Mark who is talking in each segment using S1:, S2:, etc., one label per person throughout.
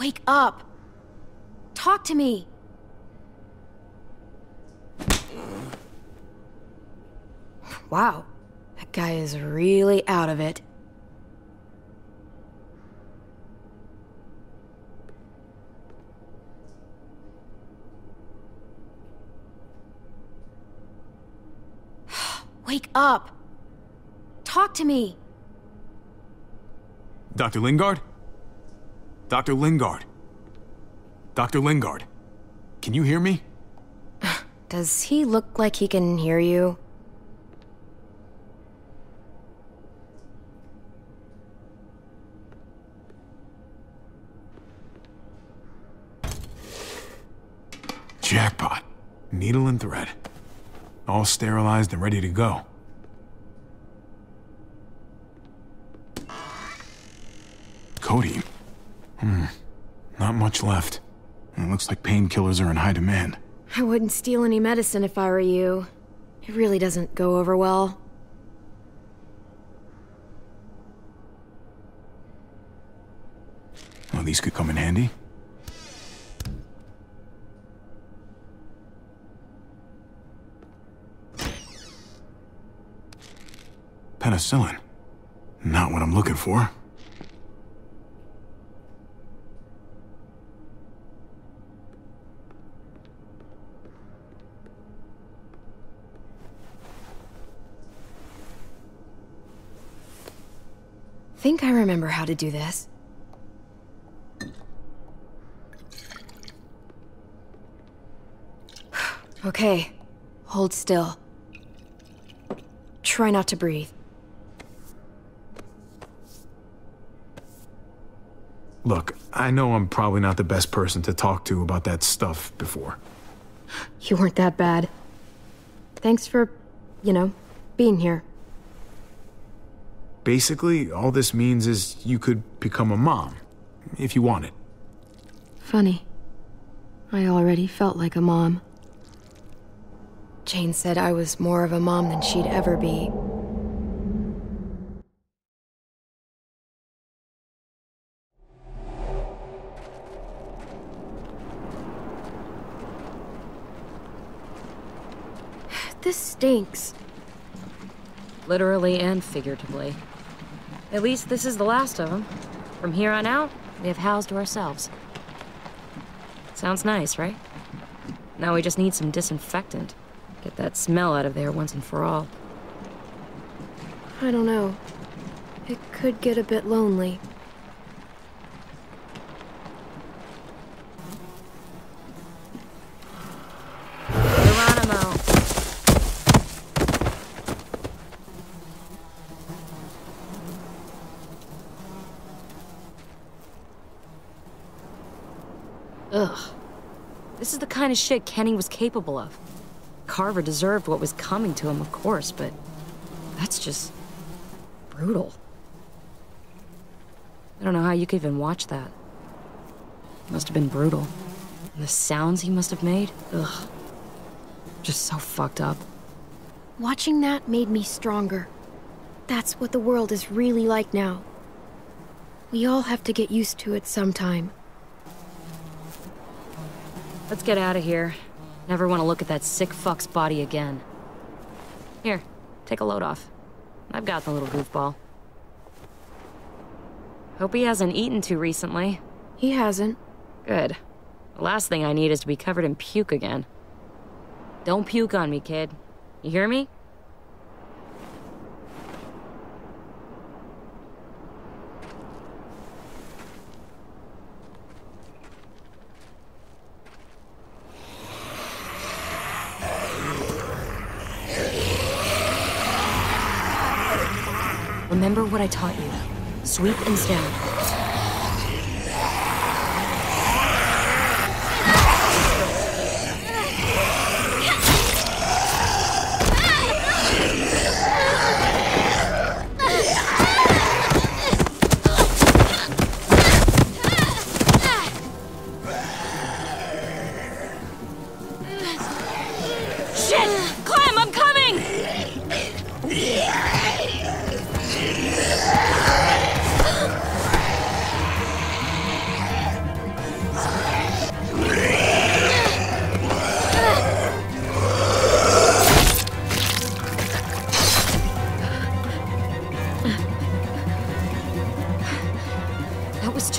S1: Wake up! Talk to me! Wow, that guy is really out of it. Wake up! Talk to me!
S2: Dr. Lingard? Dr. Lingard? Dr. Lingard? Can you hear me?
S1: Does he look like he can hear you?
S2: Jackpot. Needle and thread. All sterilized and ready to go. Codeine? Not much left. It looks like painkillers are in high demand.
S1: I wouldn't steal any medicine if I were you. It really doesn't go over well.
S2: Well, these could come in handy. Penicillin. Not what I'm looking for.
S1: Think I remember how to do this. Okay, hold still. Try not to breathe.
S2: Look, I know I'm probably not the best person to talk to about that stuff before.
S1: You weren't that bad. Thanks for, being here.
S2: Basically, all this means is you could become a mom, if you wanted.
S1: Funny. I already felt like a mom. Jane said I was more of a mom than she'd ever be. This stinks.
S3: Literally and figuratively. At least this is the last of them. From here on out, we have housed to ourselves. Sounds nice, right? Now we just need some disinfectant. Get that smell out of there once and for all.
S1: I don't know. It could get a bit lonely.
S3: Geronimo! Ugh. This is the kind of shit Kenny was capable of. Carver deserved what was coming to him, of course, but that's just brutal. I don't know how you could even watch that. It must have been brutal. And the sounds he must have made, ugh. Just so fucked up.
S1: Watching that made me stronger. That's what the world is really like now. We all have to get used to it sometime.
S3: Let's get out of here. Never want to look at that sick fuck's body again. Here, take a load off. I've got the little goofball. Hope he hasn't eaten too recently.
S1: He hasn't.
S3: Good. The last thing I need is to be covered in puke again. Don't puke on me, kid. You hear me? Remember what I taught you. Sweep and stand.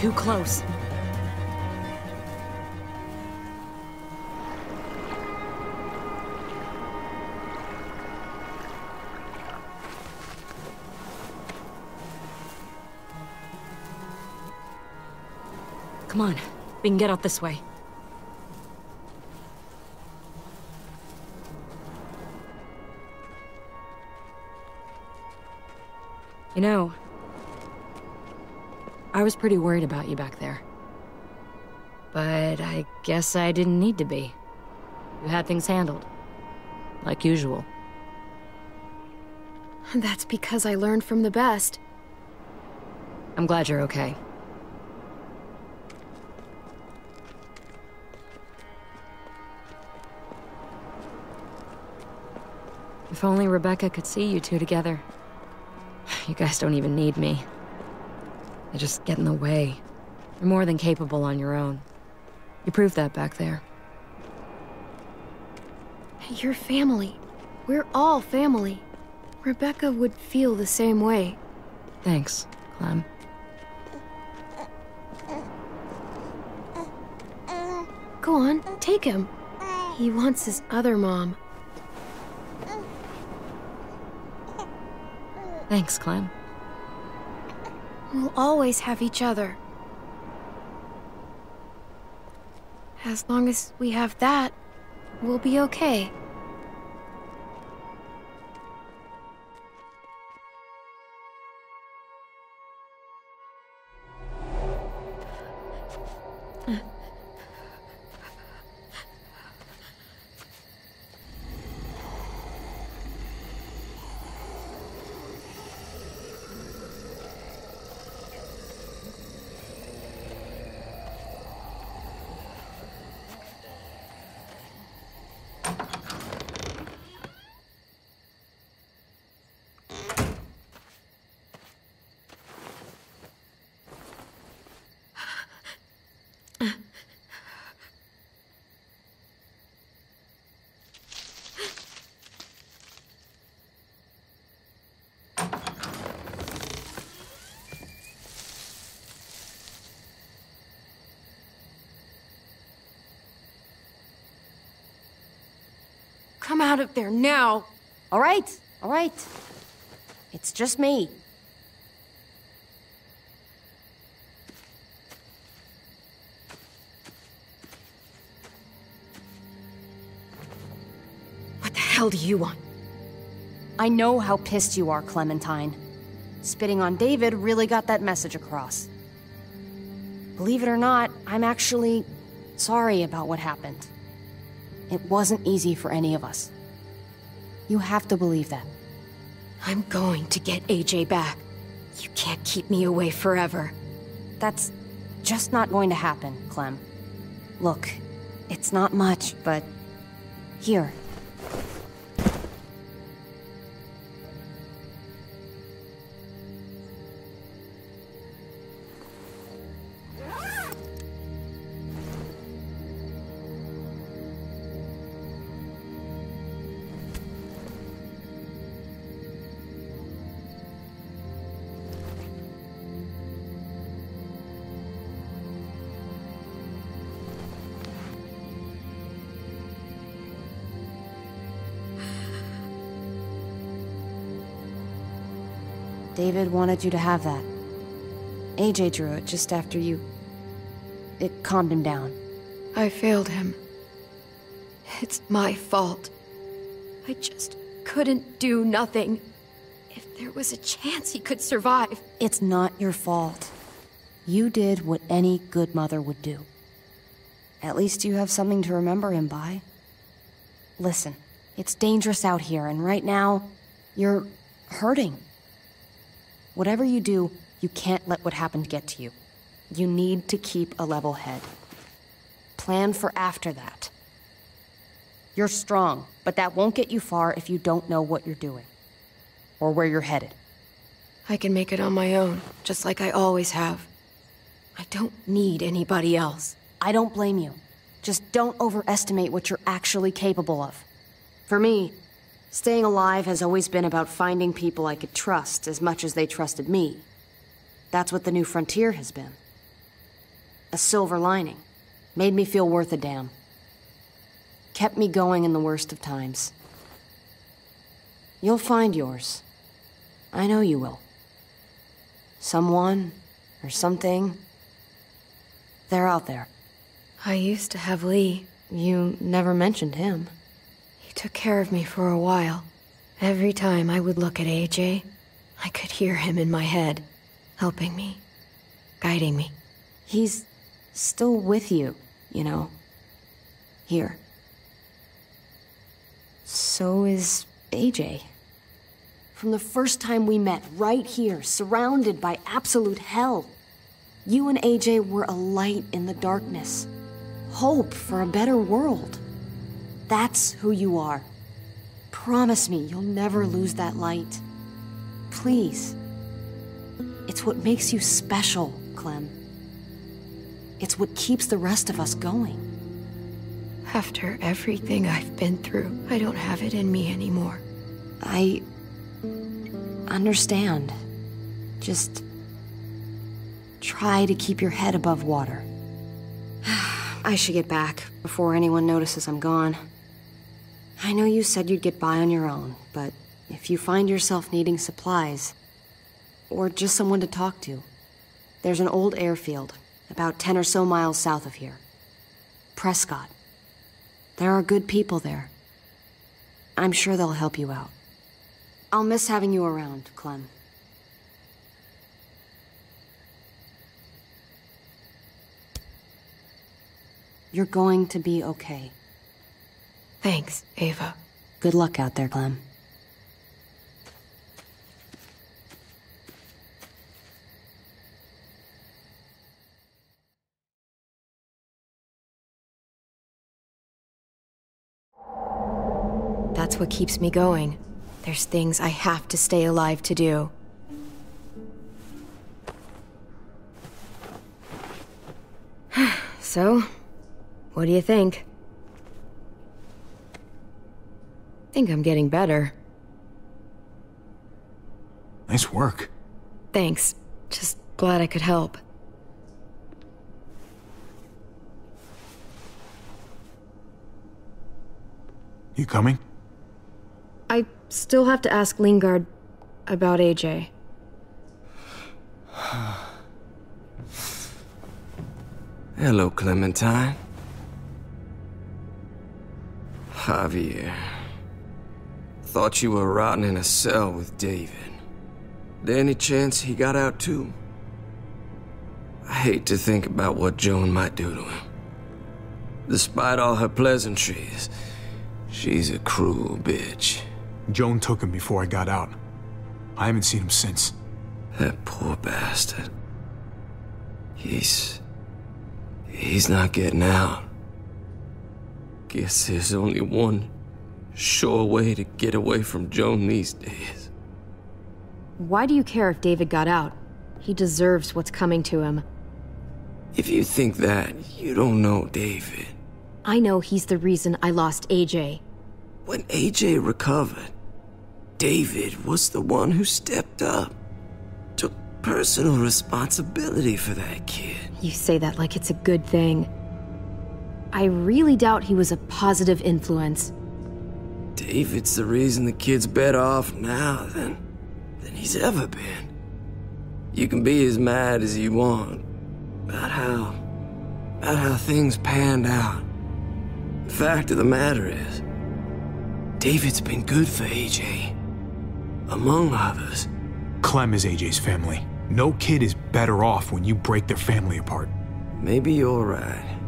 S3: too close. Come on, we can get out this way. You know, I was pretty worried about you back there. But I guess I didn't need to be. You had things handled. Like usual.
S1: That's because I learned from the best.
S3: I'm glad you're okay. If only Rebecca could see you two together. You guys don't even need me. They just get in the way. You're more than capable on your own. You proved that back there.
S1: You're family. We're all family. Rebecca would feel the same way.
S3: Thanks, Clem.
S1: Go on, take him. He wants his other mom.
S3: Thanks, Clem.
S1: We'll always have each other. As long as we have that, we'll be okay. Come out of there now!
S4: All right. It's just me.
S1: What the hell do you want?
S4: I know how pissed you are, Clementine. Spitting on David really got that message across. Believe it or not, I'm actually sorry about what happened. It wasn't easy for any of us. You have to believe that.
S1: I'm going to get AJ back. You can't keep me away forever.
S4: That's just not going to happen, Clem. Look, it's not much, but... Here. David wanted you to have that. AJ drew it just after you... It calmed him down.
S1: I failed him. It's my fault. I just couldn't do nothing. If there was a chance he could survive...
S4: It's not your fault. You did what any good mother would do. At least you have something to remember him by. Listen, it's dangerous out here, and right now, you're hurting. Whatever you do, you can't let what happened get to you. You need to keep a level head. Plan for after that. You're strong, but that won't get you far if you don't know what you're doing. Or where you're headed.
S1: I can make it on my own, just like I always have. I don't need anybody else.
S4: I don't blame you. Just don't overestimate what you're actually capable of. For me, staying alive has always been about finding people I could trust as much as they trusted me. That's what the new frontier has been. A silver lining. Made me feel worth a damn. Kept me going in the worst of times. You'll find yours. I know you will. Someone, or something. They're out there.
S1: I used to have Lee.
S4: You never mentioned him.
S1: He took care of me for a while. Every time I would look at AJ, I could hear him in my head, helping me, guiding me.
S4: He's still with you, you know. Here. So is AJ. From the first time we met, right here, surrounded by absolute hell, you and AJ were a light in the darkness. Hope for a better world. That's who you are. Promise me you'll never lose that light. Please. It's what makes you special, Clem. It's what keeps the rest of us going.
S1: After everything I've been through, I don't have it in me anymore.
S4: I understand. Just try to keep your head above water. I should get back before anyone notices I'm gone. I know you said you'd get by on your own, but if you find yourself needing supplies, or just someone to talk to, there's an old airfield about 10 or so miles south of here. Prescott. There are good people there. I'm sure they'll help you out. I'll miss having you around, Clem. You're going to be okay.
S1: Thanks, Ava.
S4: Good luck out there, Clem.
S1: That's what keeps me going. There's things I have to stay alive to do. So, what do you think? Think I'm getting better.
S2: Nice work.
S1: Thanks. Just glad I could help.
S2: You coming?
S1: I still have to ask Lingard about AJ.
S5: Hello, Clementine. Javier. Thought you were rotting in a cell with David. There any chance he got out too? I hate to think about what Joan might do to him. Despite all her pleasantries, she's a cruel bitch.
S2: Joan took him before I got out. I haven't seen him since.
S5: That poor bastard. He's not getting out. Guess there's only one sure way to get away from Joan these days.
S1: Why do you care if David got out? He deserves what's coming to him.
S5: If you think that, you don't know David.
S1: I know he's the reason I lost AJ.
S5: When AJ recovered, David was the one who stepped up. Took personal responsibility for that kid.
S1: You say that like it's a good thing. I really doubt he was a positive influence.
S5: David's the reason the kid's better off now than he's ever been. You can be as mad as you want about how things panned out. The fact of the matter is, David's been good for AJ, among others.
S2: Clem is AJ's family. No kid is better off when you break their family apart.
S5: Maybe you're right.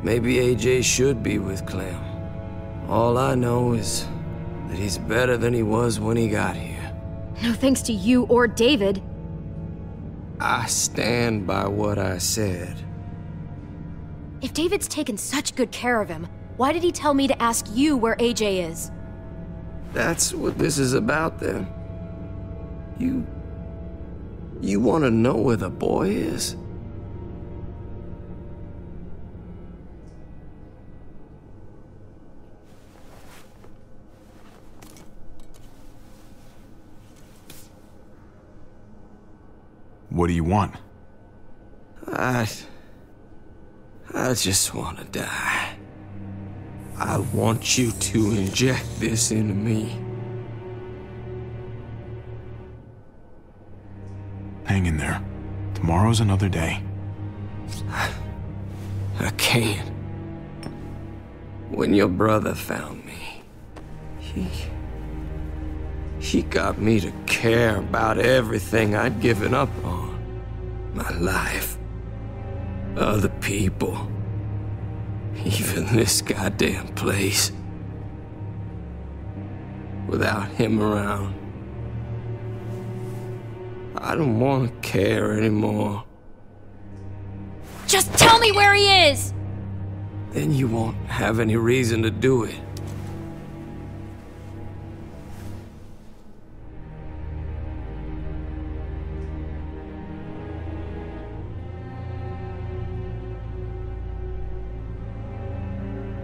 S5: Maybe AJ should be with Clem. All I know is that he's better than he was when he got here.
S1: No thanks to you or David.
S5: I stand by what I said.
S1: If David's taken such good care of him, why did he tell me to ask you where AJ is?
S5: That's what this is about, then. You want to know where the boy is?
S2: What do you want?
S5: I just want to die. I want you to inject this into me.
S2: Hang in there. Tomorrow's another day.
S5: I can't. When your brother found me, he got me to care about everything I'd given up on. My life. Other people. Even this goddamn place. Without him around, I don't want to care anymore.
S1: Just tell me where he is!
S5: Then you won't have any reason to do it.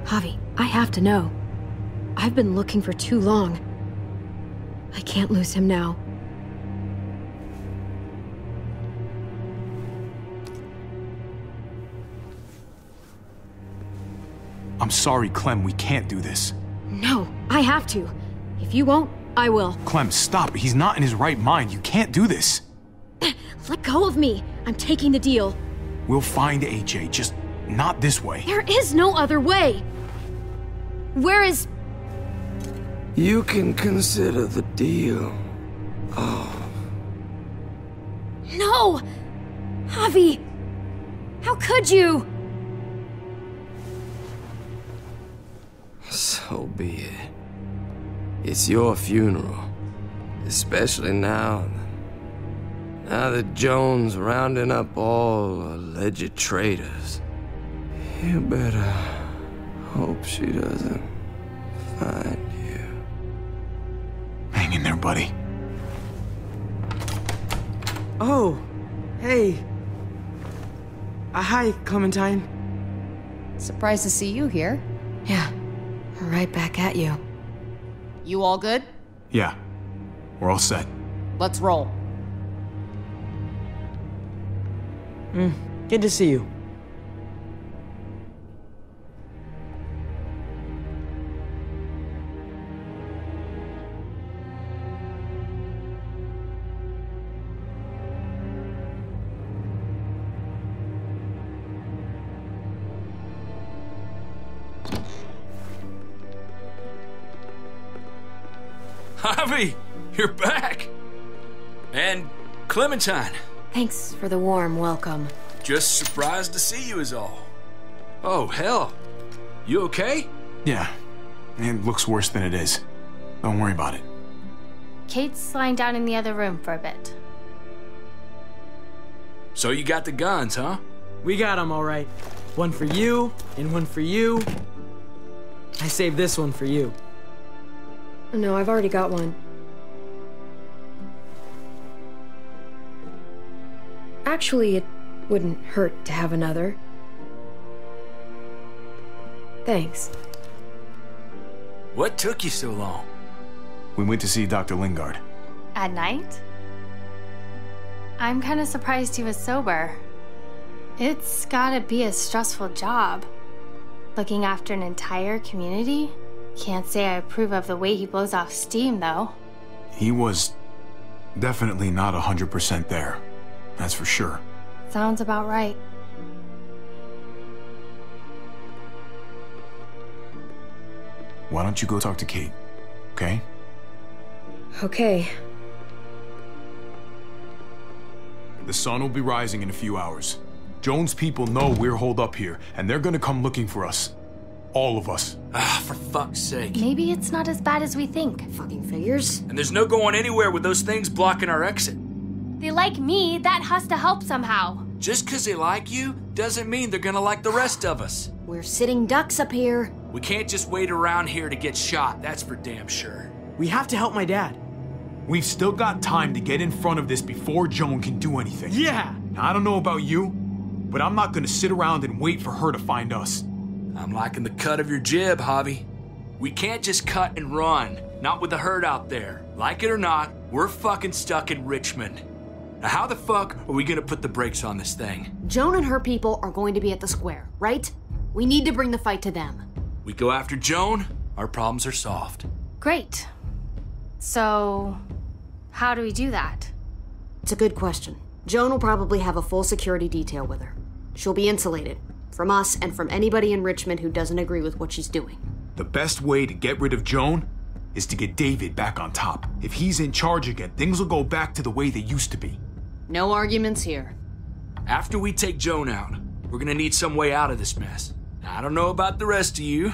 S1: Javi, I have to know. I've been looking for too long. I can't lose him now.
S2: I'm sorry, Clem, we can't do this.
S1: No, I have to. If you won't, I will.
S2: Clem, stop. He's not in his right mind. You can't do this.
S1: Let go of me. I'm taking the deal.
S2: We'll find AJ, just not this way.
S1: There is no other way. Where is...
S5: You can consider the deal. Oh.
S1: No! Javi! How could you?
S5: So be it. It's your funeral. Especially now that Joan's rounding up all alleged traitors. You better hope she doesn't find you.
S2: Hang in there, buddy.
S6: Oh, hey. Hi, Clementine.
S4: Surprised to see you here.
S1: Yeah, right back at you.
S4: You all good?
S2: Yeah, we're all set.
S4: Let's roll.
S6: Good to see you.
S7: Javi, you're back! And Clementine.
S1: Thanks for the warm welcome.
S7: Just surprised to see you is all. Oh, hell. You okay?
S2: Yeah, it looks worse than it is. Don't worry about it.
S8: Kate's lying down in the other room for a bit.
S7: So you got the guns, huh?
S6: We got them all right. One for you, and one for you. I saved this one for you.
S1: No, I've already got one. Actually, it wouldn't hurt to have another. Thanks.
S7: What took you so long?
S2: We went to see Dr. Lingard.
S8: At night? I'm kind of surprised he was sober. It's gotta be a stressful job. Looking after an entire community? Can't say I approve of the way he blows off steam, though.
S2: He was definitely not 100% there. That's for sure.
S8: Sounds about right.
S2: Why don't you go talk to Kate, okay?
S1: Okay.
S2: The sun will be rising in a few hours. Joan's people know we're holed up here, and they're gonna come looking for us. All of us.
S7: Ah, for fuck's sake.
S8: Maybe it's not as bad as we think.
S1: Fucking figures.
S7: And there's no going anywhere with those things blocking our exit.
S8: They like me, that has to help somehow.
S7: Just 'cause they like you doesn't mean they're gonna like the rest of us.
S1: We're sitting ducks up here.
S7: We can't just wait around here to get shot, that's for damn sure.
S6: We have to help my dad.
S2: We've still got time to get in front of this before Joan can do anything.
S6: Yeah!
S2: Now, I don't know about you, but I'm not gonna sit around and wait for her to find us.
S7: I'm liking the cut of your jib, Javi. We can't just cut and run, not with the herd out there. Like it or not, we're fucking stuck in Richmond. Now how the fuck are we gonna put the brakes on this thing?
S9: Joan and her people are going to be at the square, right? We need to bring the fight to them.
S7: We go after Joan, our problems are solved.
S8: Great. So, how do we do that?
S9: It's a good question. Joan will probably have a full security detail with her. She'll be insulated. From us and from anybody in Richmond who doesn't agree with what she's doing.
S2: The best way to get rid of Joan is to get David back on top. If he's in charge again, things will go back to the way they used to be.
S9: No arguments here.
S7: After we take Joan out, we're gonna need some way out of this mess. Now, I don't know about the rest of you,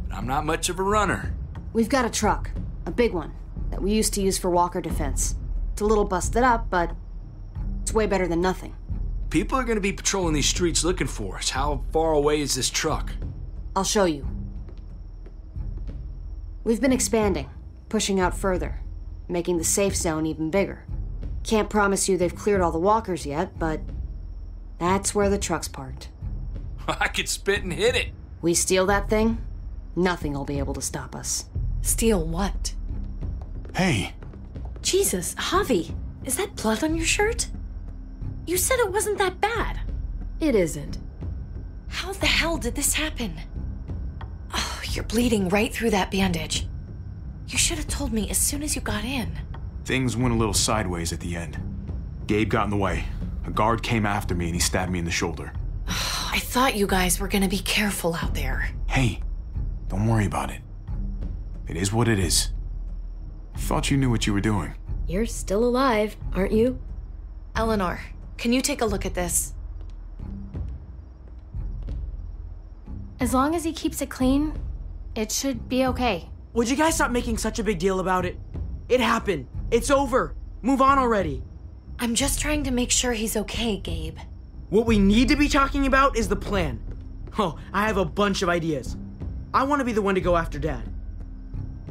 S7: but I'm not much of a runner.
S9: We've got a truck, a big one, that we used to use for walker defense. It's a little busted up, but it's way better than nothing.
S7: People are gonna be patrolling these streets looking for us. How far away is this truck?
S9: I'll show you. We've been expanding, pushing out further, making the safe zone even bigger. Can't promise you they've cleared all the walkers yet, but that's where the truck's parked.
S7: I could spit and hit it.
S9: We steal that thing, nothing will be able to stop us.
S10: Steal what?
S2: Hey.
S10: Jesus, Javi, is that blood on your shirt? You said it wasn't that bad.
S3: It isn't.
S10: How the hell did this happen? Oh, you're bleeding right through that bandage. You should have told me as soon as you got in.
S2: Things went a little sideways at the end. Gabe got in the way. A guard came after me and he stabbed me in the shoulder.
S10: I thought you guys were gonna be careful out there.
S2: Hey, don't worry about it. It is what it is. Thought you knew what you were doing.
S3: You're still alive, aren't you?
S10: Eleanor, can you take a look at this?
S8: As long as he keeps it clean, it should be okay.
S6: Would you guys stop making such a big deal about it? It happened. It's over. Move on already.
S10: I'm just trying to make sure he's okay, Gabe.
S6: What we need to be talking about is the plan. Oh, I have a bunch of ideas. I want to be the one to go after Dad.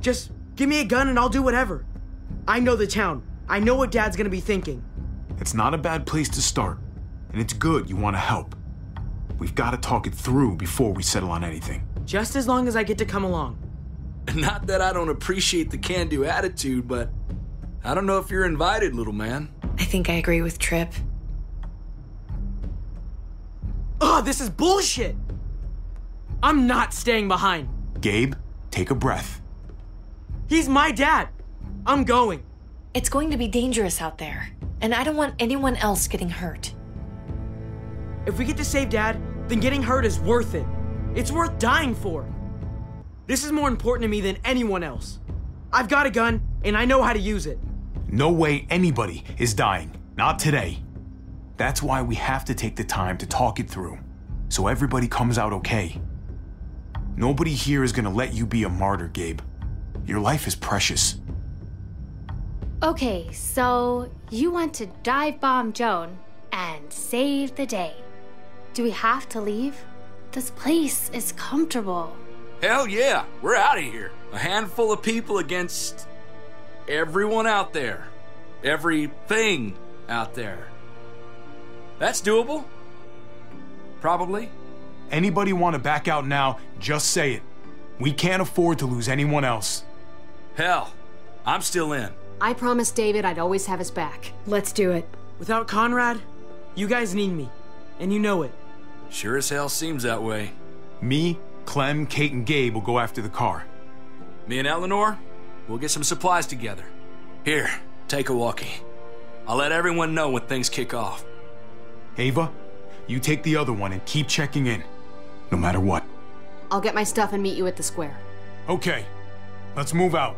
S6: Just give me a gun and I'll do whatever. I know the town. I know what Dad's gonna be thinking.
S2: It's not a bad place to start, and it's good you want to help. We've got to talk it through before we settle on anything.
S6: Just as long as I get to come along.
S7: Not that I don't appreciate the can-do attitude, but I don't know if you're invited, little man.
S10: I think I agree with Tripp.
S6: Oh, this is bullshit! I'm not staying behind.
S2: Gabe, take a breath.
S6: He's my dad. I'm going.
S10: It's going to be dangerous out there, and I don't want anyone else getting hurt.
S6: If we get to save Dad, then getting hurt is worth it. It's worth dying for. This is more important to me than anyone else. I've got a gun, and I know how to use it.
S2: No way anybody is dying. Not today. That's why we have to take the time to talk it through, so everybody comes out okay. Nobody here is gonna let you be a martyr, Gabe. Your life is precious.
S8: Okay, so you want to dive bomb Joan and save the day. Do we have to leave? This place is comfortable.
S7: Hell yeah, we're out of here. A handful of people against everyone out there. Everything out there. That's doable. Probably.
S2: Anybody want to back out now, just say it. We can't afford to lose anyone else.
S7: Hell, I'm still in.
S9: I promised David I'd always have his back.
S3: Let's do it.
S6: Without Conrad, you guys need me, and you know it.
S7: Sure as hell seems that way.
S2: Me, Clem, Kate, and Gabe will go after the car.
S7: Me and Eleanor, we'll get some supplies together. Here, take a walkie. I'll let everyone know when things kick off.
S2: Ava, you take the other one and keep checking in, no matter what.
S9: I'll get my stuff and meet you at the square.
S2: Okay, let's move out.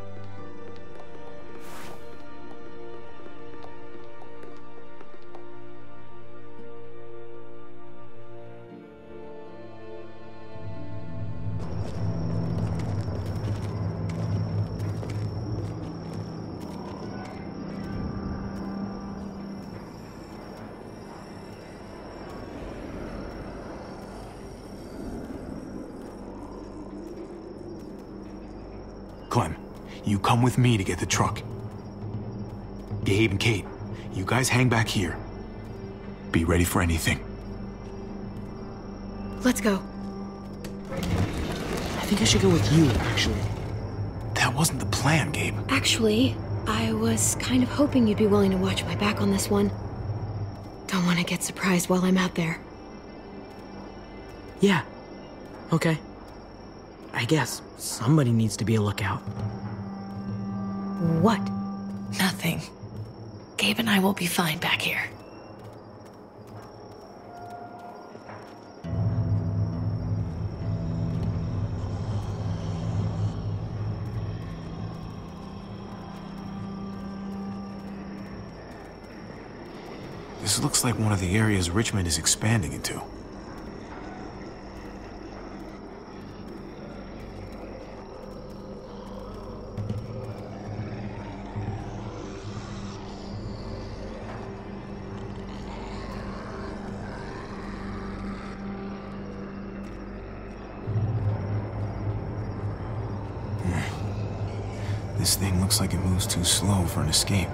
S2: Clem, you come with me to get the truck. Gabe and Kate, you guys hang back here. Be ready for anything.
S3: Let's go.
S6: I think I should go with you, actually.
S2: That wasn't the plan, Gabe.
S1: Actually, I was kind of hoping you'd be willing to watch my back on this one. Don't want to get surprised while I'm out there.
S6: Yeah. Okay. I guess somebody needs to be a lookout.
S1: What?
S10: Nothing. Gabe and I will be fine back here.
S2: This looks like one of the areas Richmond is expanding into. This thing looks like it moves too slow for an escape.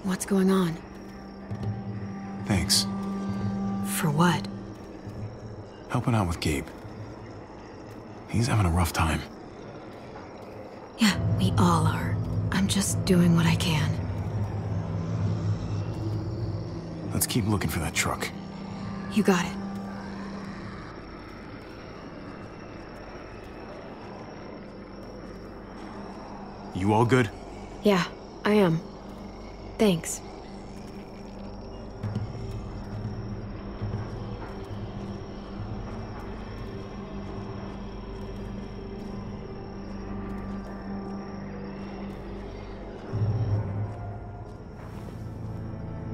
S1: What's going on?
S2: Thanks.
S1: For what?
S2: Helping out with Gabe. He's having a rough time.
S1: Yeah, we all are. I'm just doing what I can.
S2: Let's keep looking for that truck.
S1: You got it.
S2: You all good?
S1: Yeah, I am. Thanks.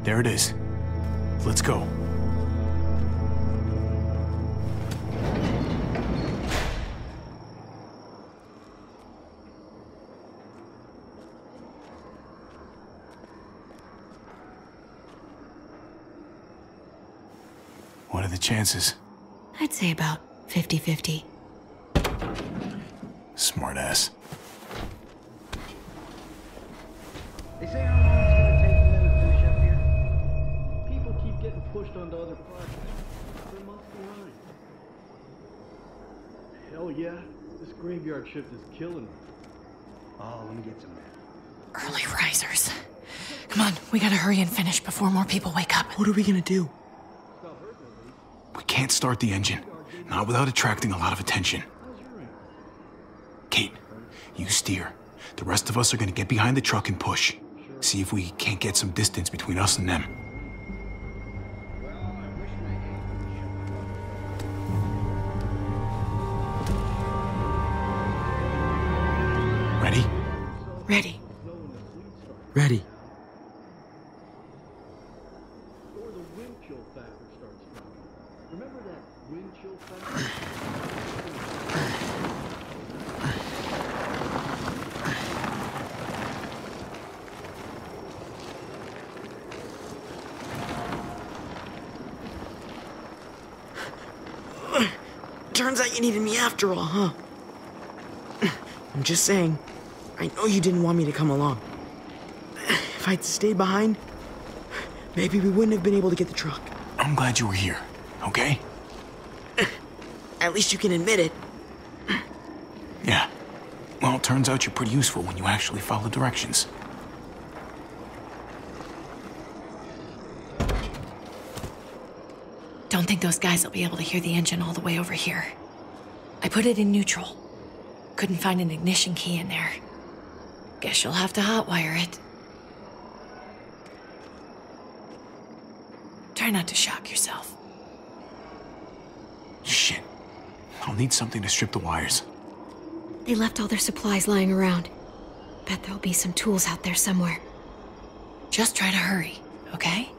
S2: There it is. Let's go. What are the chances?
S1: I'd say about 50-50.
S2: Smartass.
S11: They say how long it's gonna take for them to finish up here. People keep getting pushed onto other projects. They're months behind. Hell yeah, this graveyard shift is killing me. Oh, let me get some of that.
S10: Early risers. Come on, we gotta hurry and finish before more people wake up.
S6: What are we gonna do?
S2: We can't start the engine. Not without attracting a lot of attention. Kate, you steer. The rest of us are gonna get behind the truck and push. See if we can't get some distance between us and them. Ready?
S1: Ready.
S6: Ready.
S11: Or the wind chill factor starts dropping. Remember that wind chill factor?
S6: Turns out you needed me after all, huh? I'm just saying, I know you didn't want me to come along. If I'd stayed behind, maybe we wouldn't have been able to get the truck.
S2: I'm glad you were here, okay?
S6: At least you can admit it.
S2: Yeah. Well, it turns out you're pretty useful when you actually follow directions.
S10: Don't think those guys will be able to hear the engine all the way over here. I put it in neutral. Couldn't find an ignition key in there. Guess you'll have to hotwire it. Try not to shock yourself.
S2: Shit. I'll need something to strip the wires.
S1: They left all their supplies lying around. Bet there'll be some tools out there somewhere.
S10: Just try to hurry, okay?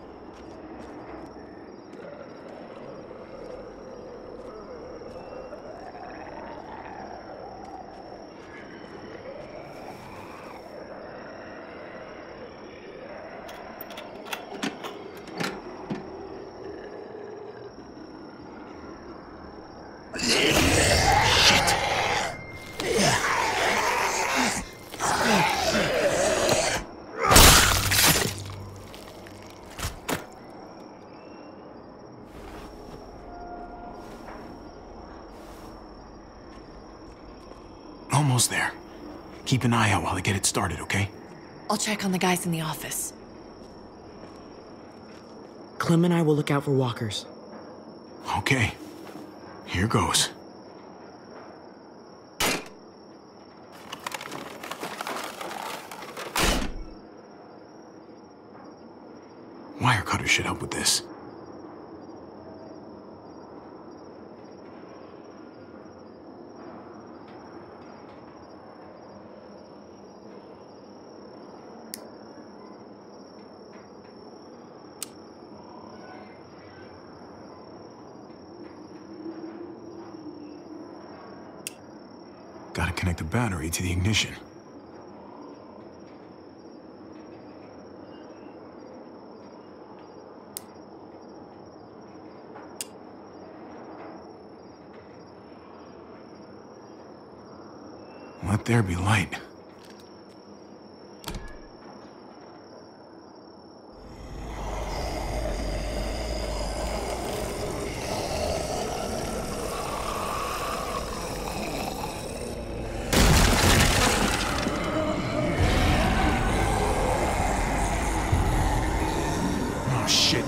S2: almost there. Keep an eye out while I get it started, okay?
S10: I'll check on the guys in the office.
S6: Clem and I will look out for walkers.
S2: Okay. Here goes. Wire cutter should help with this. Gotta connect the battery to the ignition. Let there be light. Oh, shit.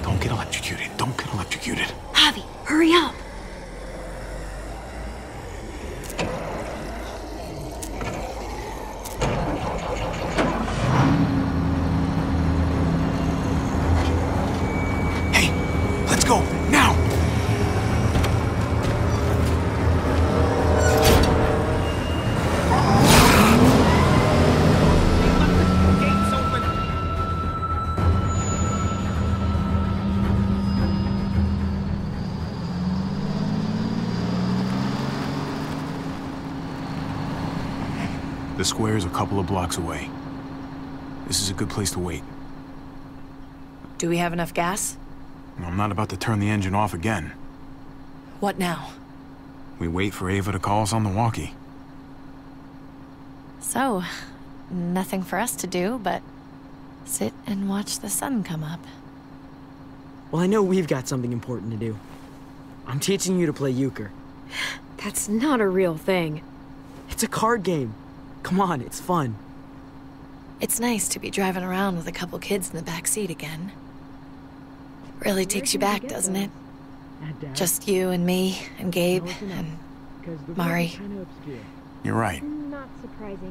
S2: Don't get electrocuted. Don't get electrocuted.
S10: Javi, hurry up!
S2: Hey, let's go, now! The square's a couple of blocks away. This is a good place to wait.
S10: Do we have enough gas?
S2: I'm not about to turn the engine off again.
S10: What now?
S2: We wait for Ava to call us on the walkie.
S10: So, nothing for us to do but sit and watch the sun come up.
S6: Well, I know we've got something important to do. I'm teaching you to play euchre.
S3: That's not a real thing.
S6: It's a card game. Come on, it's fun.
S10: It's nice to be driving around with a couple kids in the back seat again. Really takes you back, doesn't it? Just you and me and Gabe and Mari.
S2: You're right.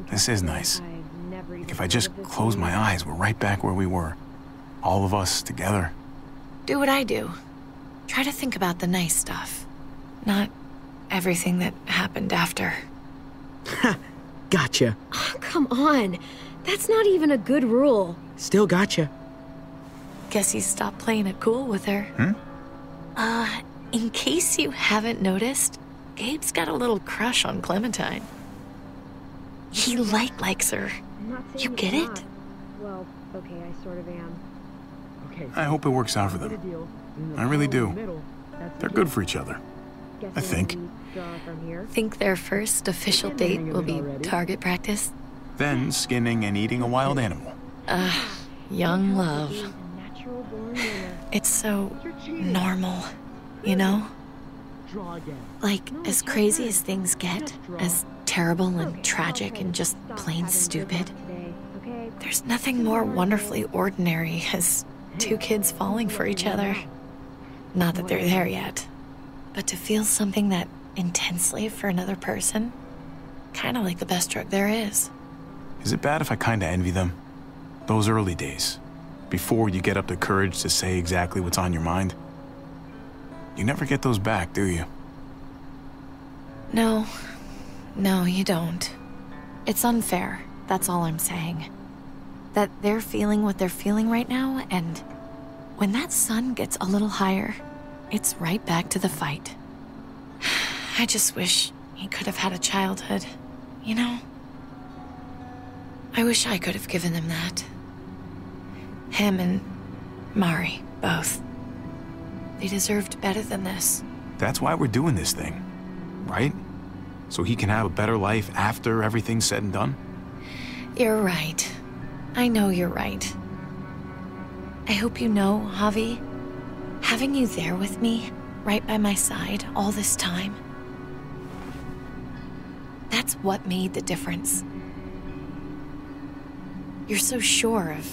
S2: This is nice. Like if I just close my eyes, we're right back where we were. All of us together.
S10: Do what I do. Try to think about the nice stuff. Not everything that happened after.
S6: Gotcha.
S3: Oh, come on. That's not even a good rule.
S6: Still gotcha.
S10: Guess he stopped playing it cool with her. In case you haven't noticed, Gabe's got a little crush on Clementine. He likes her. You get it?
S3: Well, okay, I sort of am.
S2: I hope it works out for them. I really do. They're good for each other. I think.
S10: Think their first official date will be target practice?
S2: Then skinning and eating a wild animal.
S10: Young love. It's so normal, you know? Like, as crazy as things get, as terrible and tragic and just plain stupid, there's nothing more wonderfully ordinary as two kids falling for each other. Not that they're there yet, but to feel something that intensely for another person, kind of like the best drug there is.
S2: Is it bad if I kinda envy them? Those early days, before you get up the courage to say exactly what's on your mind. You never get those back, do you?
S10: No, you don't. It's unfair, that's all I'm saying. That they're feeling what they're feeling right now, and when that sun gets a little higher, it's right back to the fight. I just wish he could have had a childhood, you know? I wish I could have given them that. Him and Mari, both. They deserved better than this.
S2: That's why we're doing this thing, right? So he can have a better life after everything's said and done?
S10: You're right. I know you're right. I hope you know, Javi, having you there with me, right by my side, all this time, that's what made the difference. You're so sure of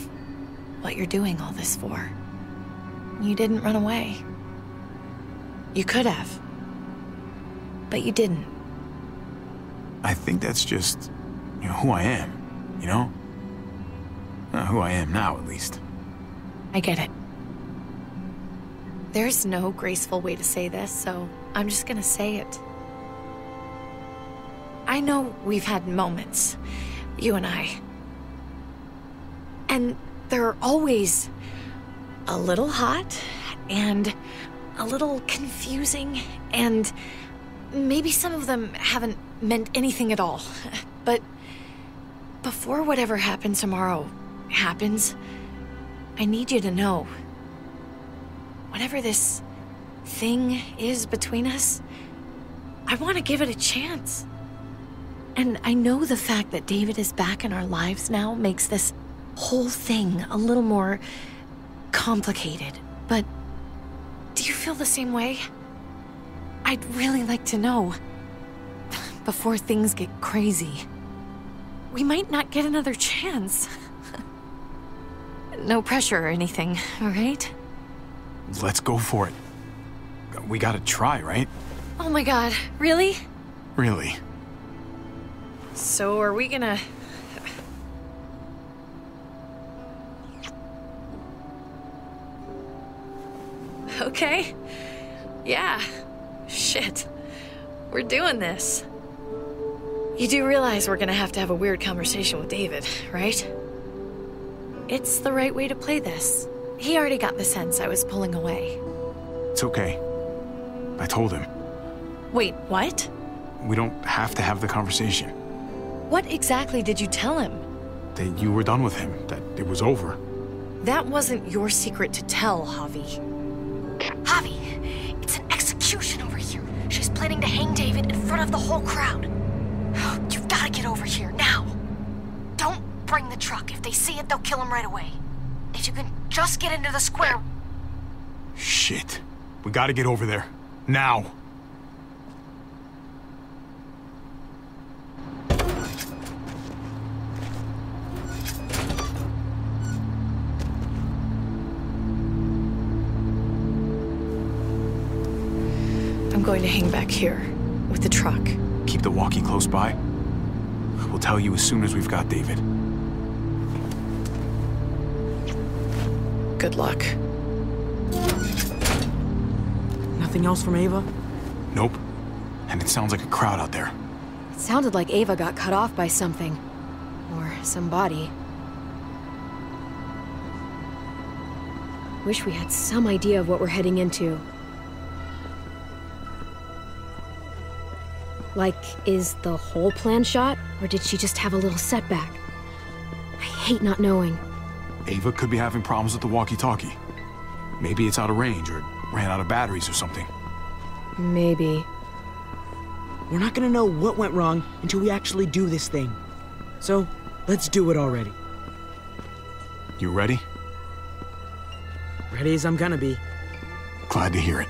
S10: what you're doing all this for. You didn't run away. You could have, but you didn't.
S2: I think that's just, who I am, you know? Who I am now, at least.
S10: I get it. There's no graceful way to say this, so I'm just gonna say it. I know we've had moments, you and I. And they're always a little hot and a little confusing, and maybe some of them haven't meant anything at all. But before whatever happens tomorrow happens, I need you to know, whatever this thing is between us, I want to give it a chance. And I know the fact that David is back in our lives now makes this whole thing a little more complicated, but do you feel the same way? I'd really like to know, before things get crazy. We might not get another chance. No pressure or anything, all right?
S2: Let's go for it. We gotta try, right?
S10: Oh my god, really?
S2: Really.
S10: So are we gonna... Okay. Yeah. Shit. We're doing this. You do realize we're gonna have a weird conversation with David, right? It's the right way to play this. He already got the sense I was pulling away.
S2: It's okay. I told him.
S10: Wait, what?
S2: We don't have to have the conversation.
S10: What exactly did you tell him?
S2: That you were done with him, that it was over.
S10: That wasn't your secret to tell, Javi.
S4: Javi, it's an execution over here. She's planning to hang David in front of the whole crowd. You've got to get over here, now. Don't bring the truck. If they see it, they'll kill him right away. If you can just get into the square...
S2: Shit. We gotta get over there. Now.
S10: I'm going to hang back here, with the truck.
S2: Keep the walkie close by. We'll tell you as soon as we've got David.
S10: Good luck.
S6: Nothing else from Ava?
S2: Nope. And it sounds like a crowd out there.
S1: It sounded like Ava got cut off by something. Or somebody. Wish we had some idea of what we're heading into. Like, is the whole plan shot? Or did she just have a little setback? I hate not knowing.
S2: Ava could be having problems with the walkie-talkie. Maybe it's out of range, or ran out of batteries or something.
S1: Maybe.
S6: We're not gonna know what went wrong until we actually do this thing. So, let's do it already.
S2: You ready?
S6: Ready as I'm gonna be.
S2: Glad to hear it.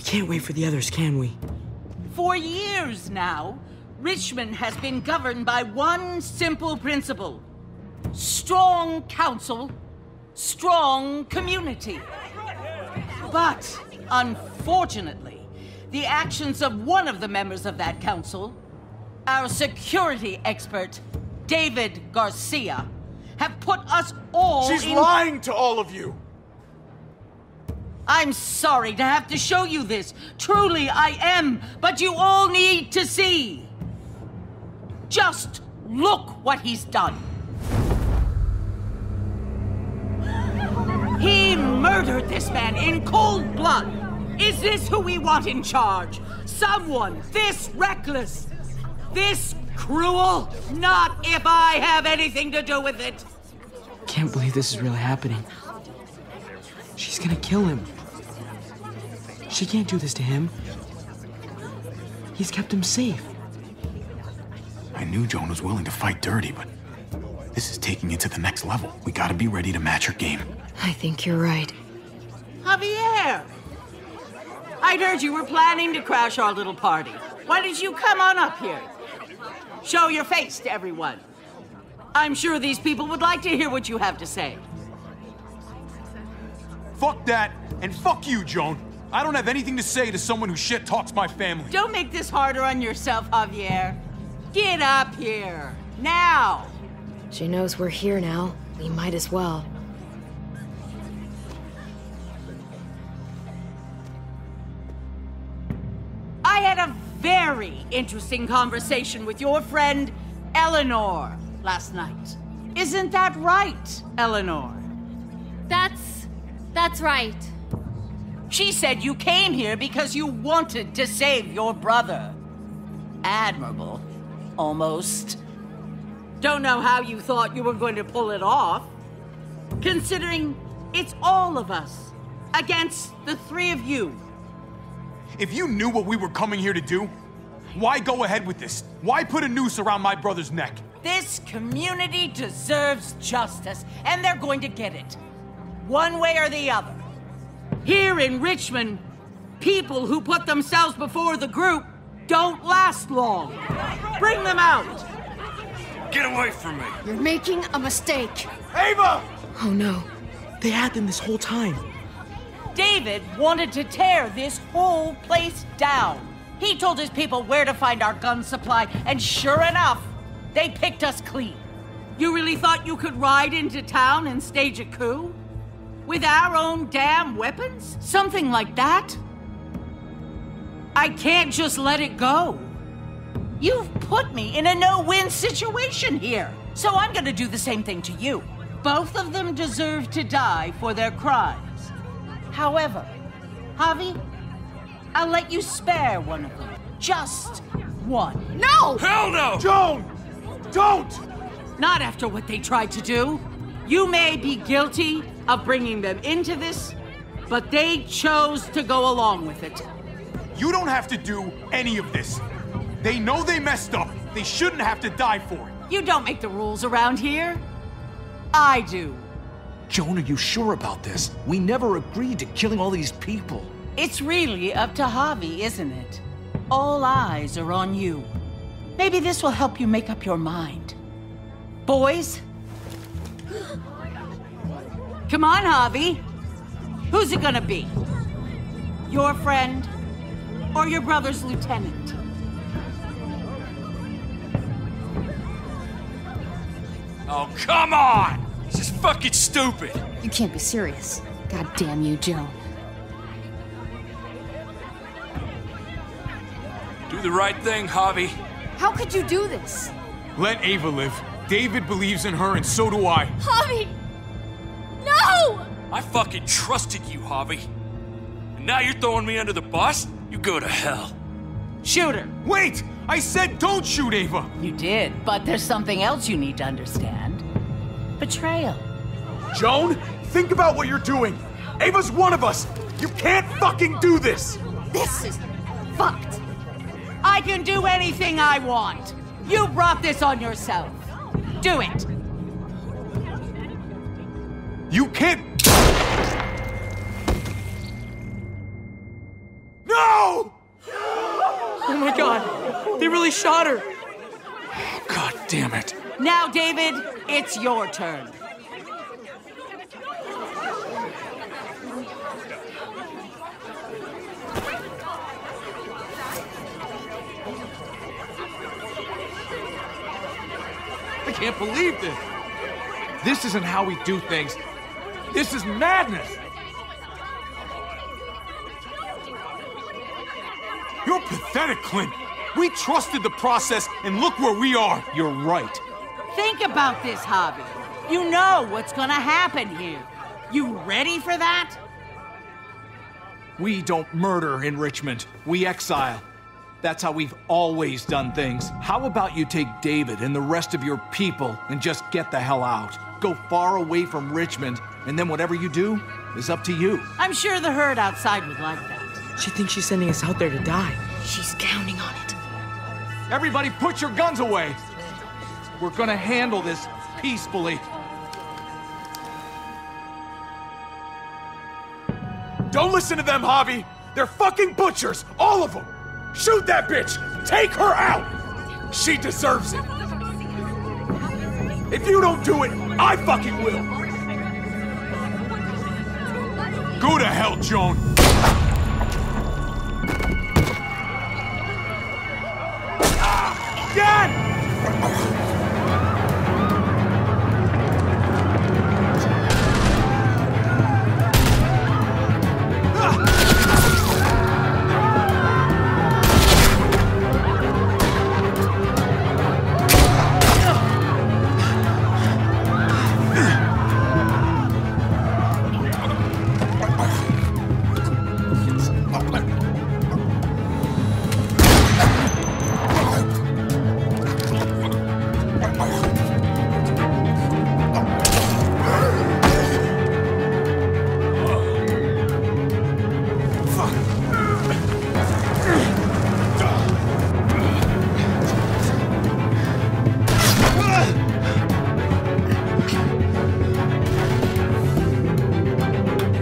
S6: Can't wait for the others, can we?
S12: For years now, Richmond has been governed by one simple principle. Strong council, strong community. But, unfortunately, the actions of one of the members of that council, our security expert, David Garcia, have put us all
S2: She's lying to all of you!
S12: I'm sorry to have to show you this. Truly, I am. But you all need to see. Just look what he's done. He murdered this man in cold blood. Is this who we want in charge? Someone this reckless? This cruel? Not if I have anything to do with it.
S6: Can't believe this is really happening. She's gonna kill him. She can't do this to him. He's kept him safe.
S2: I knew Joan was willing to fight dirty, but this is taking it to the next level. We gotta be ready to match her game.
S1: I think you're right.
S12: Javier! I'd heard you were planning to crash our little party. Why did you come on up here? Show your face to everyone. I'm sure these people would like to hear what you have to say.
S2: Fuck that, and fuck you, Joan. I don't have anything to say to someone who shit talks my family.
S12: Don't make this harder on yourself, Javier. Get up here, now.
S1: She knows we're here now. We might as well.
S12: I had a very interesting conversation with your friend, Eleanor, last night. Isn't that right, Eleanor?
S8: That's right.
S12: She said you came here because you wanted to save your brother. Admirable. Almost. Don't know how you thought you were going to pull it off, considering it's all of us against the three of you.
S2: If you knew what we were coming here to do, why go ahead with this? Why put a noose around my brother's neck?
S12: This community deserves justice, and they're going to get it. One way or the other. Here in Richmond, people who put themselves before the group don't last long. Bring them out.
S7: Get away from me.
S4: You're making a mistake.
S2: Ava!
S1: Oh no.
S6: They had them this whole time.
S12: David wanted to tear this whole place down. He told his people where to find our gun supply, and sure enough, they picked us clean. You really thought you could ride into town and stage a coup? With our own damn weapons? Something like that? I can't just let it go. You've put me in a no-win situation here, so I'm gonna do the same thing to you. Both of them deserve to die for their crimes. However, Javi, I'll let you spare one of them. Just one.
S4: No!
S7: Hell no!
S2: Joan! Don't!
S12: Not after what they tried to do. You may be guilty of bringing them into this, but they chose to go along with it.
S2: You don't have to do any of this. They know they messed up. They shouldn't have to die for it.
S12: You don't make the rules around here. I do.
S13: Joan, are you sure about this? We never agreed to killing all these people.
S12: It's really up to Javi, isn't it? All eyes are on you. Maybe this will help you make up your mind. Boys? Come on, Javi. Who's it gonna be? Your friend or your brother's lieutenant?
S7: Oh, come on! This is fucking stupid!
S4: You can't be serious. God damn you, Joan.
S7: Do the right thing, Javi.
S4: How could you do this?
S2: Let Ava live. David believes in her, and so do I.
S4: Javi! No!
S7: I fucking trusted you, Javi. And now you're throwing me under the bus? You go to hell.
S12: Shoot her.
S2: Wait! I said don't shoot Ava!
S12: You did, but there's something else you need to understand. Betrayal.
S2: Joan, think about what you're doing. Ava's one of us. You can't fucking do this!
S12: This is fucked. I can do anything I want. You brought this on yourself. Do it.
S2: You can't... No!
S6: Oh my god, they really shot her.
S13: God damn it.
S12: Now, David, it's your turn.
S13: I can't believe this. This isn't how we do things. This is madness.
S2: You're pathetic, Clint. We trusted the process, and look where we are.
S13: You're right.
S12: Think about this, Javi. You know what's gonna happen here. You ready for that?
S13: We don't murder in Richmond. We exile. That's how we've always done things. How about you take David and the rest of your people and just get the hell out? Go far away from Richmond, and then whatever you do is up to you.
S12: I'm sure the herd outside would like that.
S6: She thinks she's sending us out there to die.
S10: She's counting on it.
S13: Everybody put your guns away. We're gonna handle this peacefully.
S2: Don't listen to them, Javi! They're fucking butchers! All of them! Shoot that bitch! Take her out! She deserves it! If you don't do it, I fucking will! Go to hell, Joan! Dad!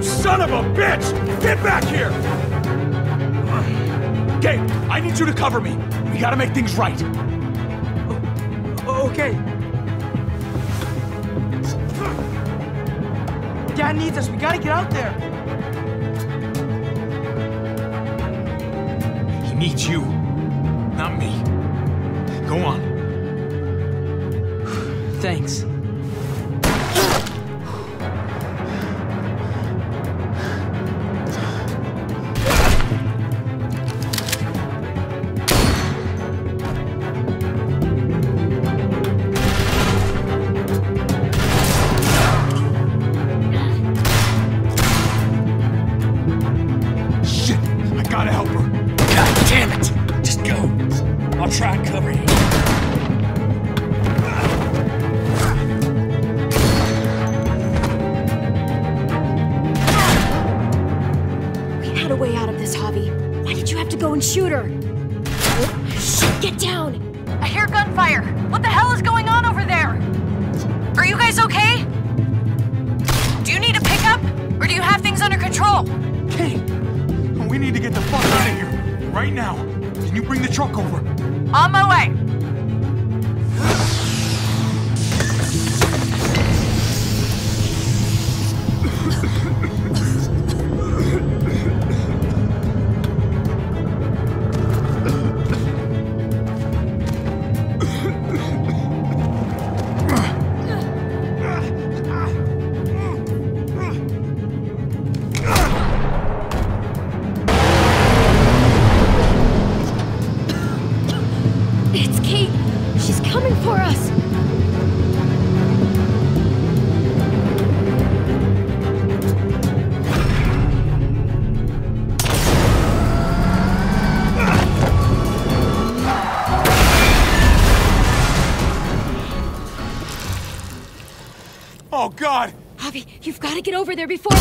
S2: Son of a bitch! Get back here! Gabe, I need you to cover me. We gotta make things right.
S6: Okay. Dad needs us. We gotta get out there.
S2: He needs you, not me. Go on.
S6: Thanks.
S7: Try and cover you.
S1: We had a way out of this, Javi. Why did you have to go and shoot her? Shit, get down!
S3: I hear gunfire. What the hell is going on over there? Are you guys okay? Do you need a pickup? Or do you have things under control?
S2: Kate, we need to get the fuck out of here. Right now. Can you bring the truck over?
S3: On my way.
S2: Oh, God!
S1: Javi, you've got to get over there before...